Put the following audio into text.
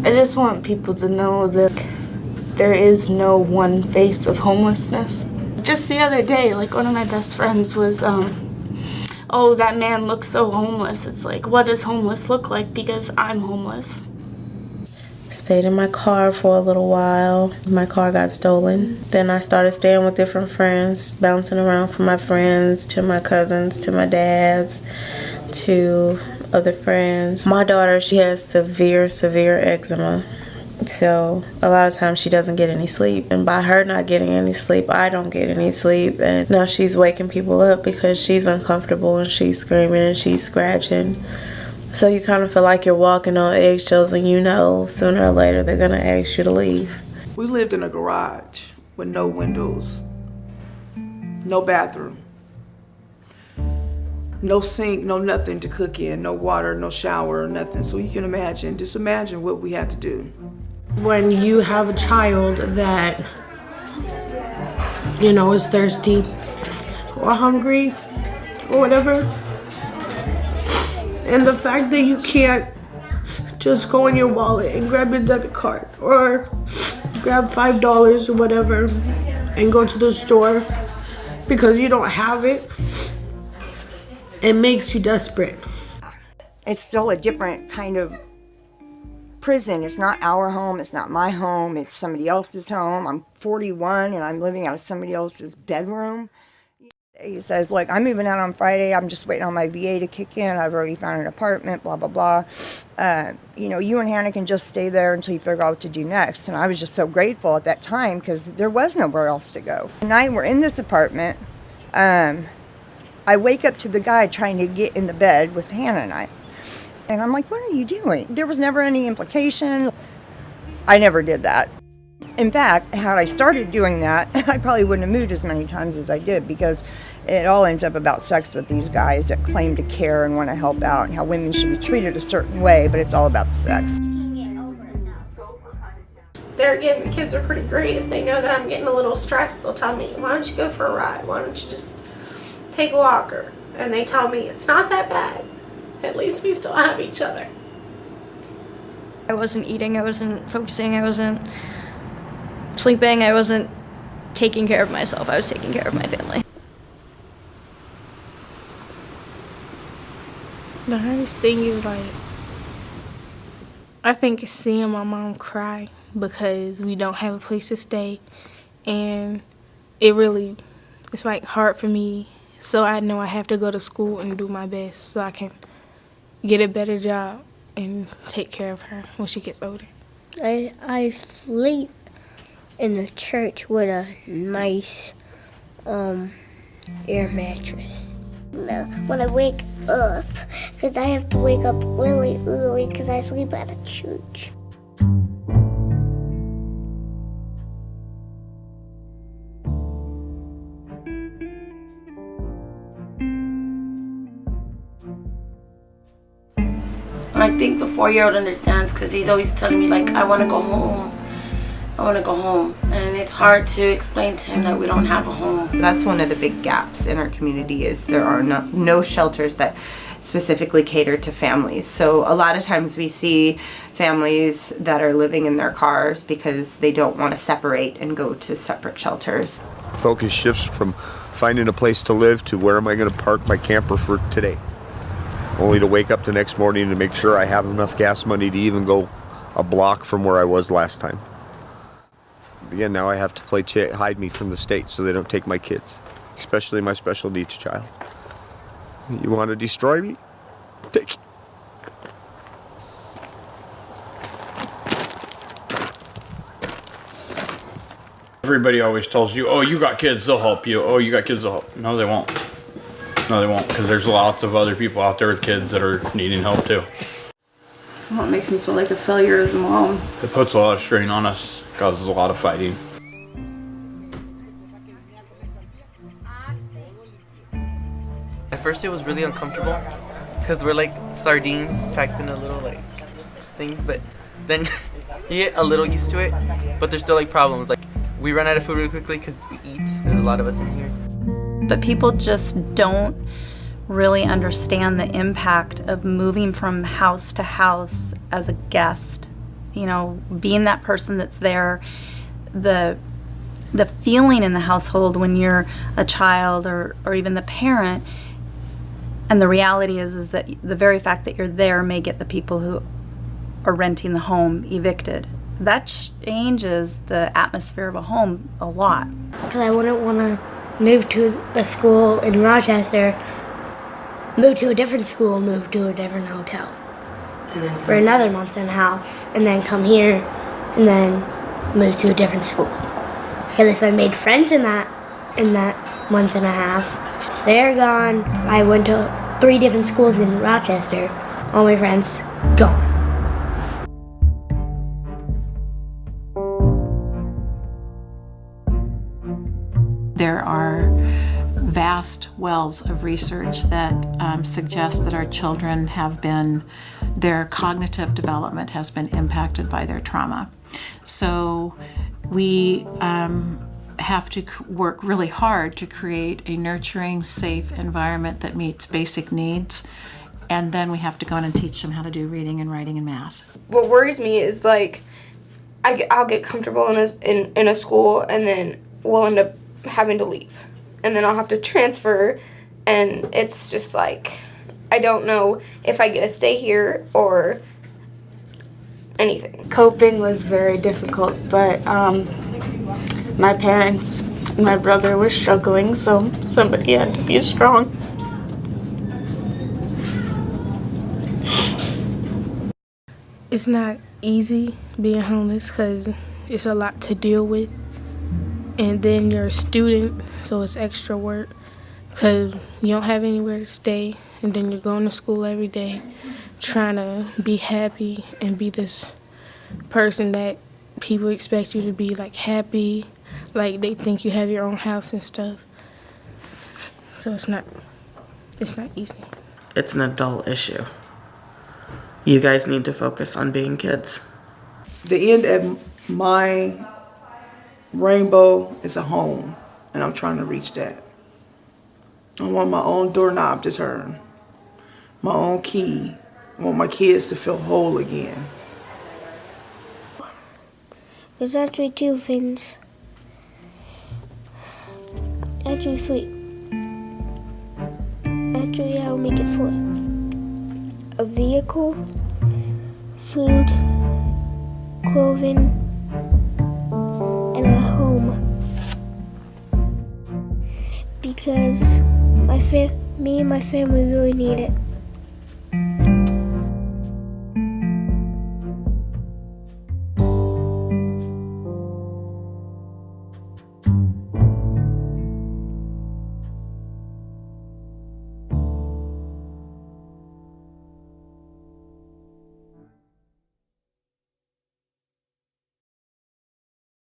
I just want people to know that there is no one face of homelessness. Just the other day, like one of my best friends was, oh, that man looks so homeless. It's like, what does homeless look like? Because I'm homeless. Stayed in my car for a little while. My car got stolen. Then I started staying with different friends, bouncing around from my friends to my cousins to my dads to other friends. My daughter, she has severe eczema. So a lot of times she doesn't get any sleep. And by her not getting any sleep, I don't get any sleep. And now she's waking people up because she's uncomfortable and she's screaming and she's scratching. So you kind of feel like you're walking on eggshells and you know sooner or later they're going to ask you to leave. We lived in a garage with no windows, no bathroom, no sink, no nothing to cook in, no water, no shower, nothing. So you can imagine, just imagine what we had to do. When you have a child that, you know, is thirsty or hungry or whatever, and the fact that you can't just go in your wallet and grab your debit card or grab $5 or whatever and go to the store because you don't have it, it makes you desperate. It's still a different kind of prison. It's not our home, it's not my home, it's somebody else's home. I'm 41 and I'm living out of somebody else's bedroom. He says, look, I'm moving out on Friday. I'm just waiting on my VA to kick in. I've already found an apartment, blah, blah, blah. You know, you and Hannah can just stay there until you figure out what to do next. And I was just so grateful at that time because there was nowhere else to go. Tonight we're in this apartment. I wake up to the guy trying to get in the bed with Hannah and I. And I'm like, what are you doing? There was never any implication. I never did that. In fact, had I started doing that, I probably wouldn't have moved as many times as I did because it all ends up about sex with these guys that claim to care and want to help out and how women should be treated a certain way, but it's all about the sex. The kids are pretty great. If they know that I'm getting a little stressed, they'll tell me, why don't you go for a ride? Why don't you just take a walker? And they tell me it's not that bad. At least we still have each other. I wasn't eating, I wasn't focusing, I wasn't sleeping, I wasn't taking care of myself. I was taking care of my family. The hardest thing is, like, I think it's seeing my mom cry because we don't have a place to stay, and it's like hard for me. So I know I have to go to school and do my best so I can get a better job and take care of her when she gets older. I sleep in the church with a nice air mattress. When I wake up, because I have to wake up really early because I sleep at a church. I think the 4-year-old understands because he's always telling me, like, I want to go home. I want to go home. And it's hard to explain to him that we don't have a home. That's one of the big gaps in our community is there are no shelters that specifically cater to families. So a lot of times we see families that are living in their cars because they don't want to separate and go to separate shelters. Focus shifts from finding a place to live to where am I going to park my camper for today. Only to wake up the next morning and make sure I have enough gas money to even go a block from where I was last time. Again, now I have to play hide me from the state so they don't take my kids, especially my special needs child. You want to destroy me? Take it. Everybody always tells you, oh, you got kids, they'll help you. Oh, you got kids, they'll help. No, they won't. No, they won't, because there's lots of other people out there with kids that are needing help too. Well, it makes me feel like a failure as a mom. It puts a lot of strain on us, causes a lot of fighting. At first it was really uncomfortable, because we're like sardines packed in a little like thing, but then you get a little used to it, but there's still like problems. Like we run out of food really quickly because we eat. There's a lot of us in here. But people just don't really understand the impact of moving from house to house as a guest you know, being that person that's there, the feeling in the household when you're a child or even the parent, and the reality is that the very fact that you're there may get the people who are renting the home evicted. That changes the atmosphere of a home a lot. Because I wouldn't want to move to a school in Rochester, move to a different school, move to a different hotel for another month and a half, and then come here and then move to a different school. Because if I made friends in that month and a half, they're gone. I went to 3 different schools in Rochester. All my friends gone. There are vast wells of research that suggest that our children their cognitive development has been impacted by their trauma. So we have to work really hard to create a nurturing, safe environment that meets basic needs, and then we have to go in and teach them how to do reading and writing and math. What worries me is like I'll get comfortable in a school, and then we'll end up having to leave, and then I'll have to transfer, and it's just like I don't know if I get to stay here or anything. Coping was very difficult, but my parents and my brother were struggling, so somebody had to be strong. It's not easy being homeless because it's a lot to deal with. And then you're a student, so it's extra work because you don't have anywhere to stay. And then you're going to school every day trying to be happy and be this person that people expect you to be, like happy, like they think you have your own house and stuff. So it's not easy. It's an adult issue. You guys need to focus on being kids. The end of my rainbow is a home, and I'm trying to reach that. I want my own doorknob to turn, my own key. I want my kids to feel whole again. There's actually 2 things. Actually, I'll make it for a vehicle, food, clothing, and a home. Because me and my family really need it.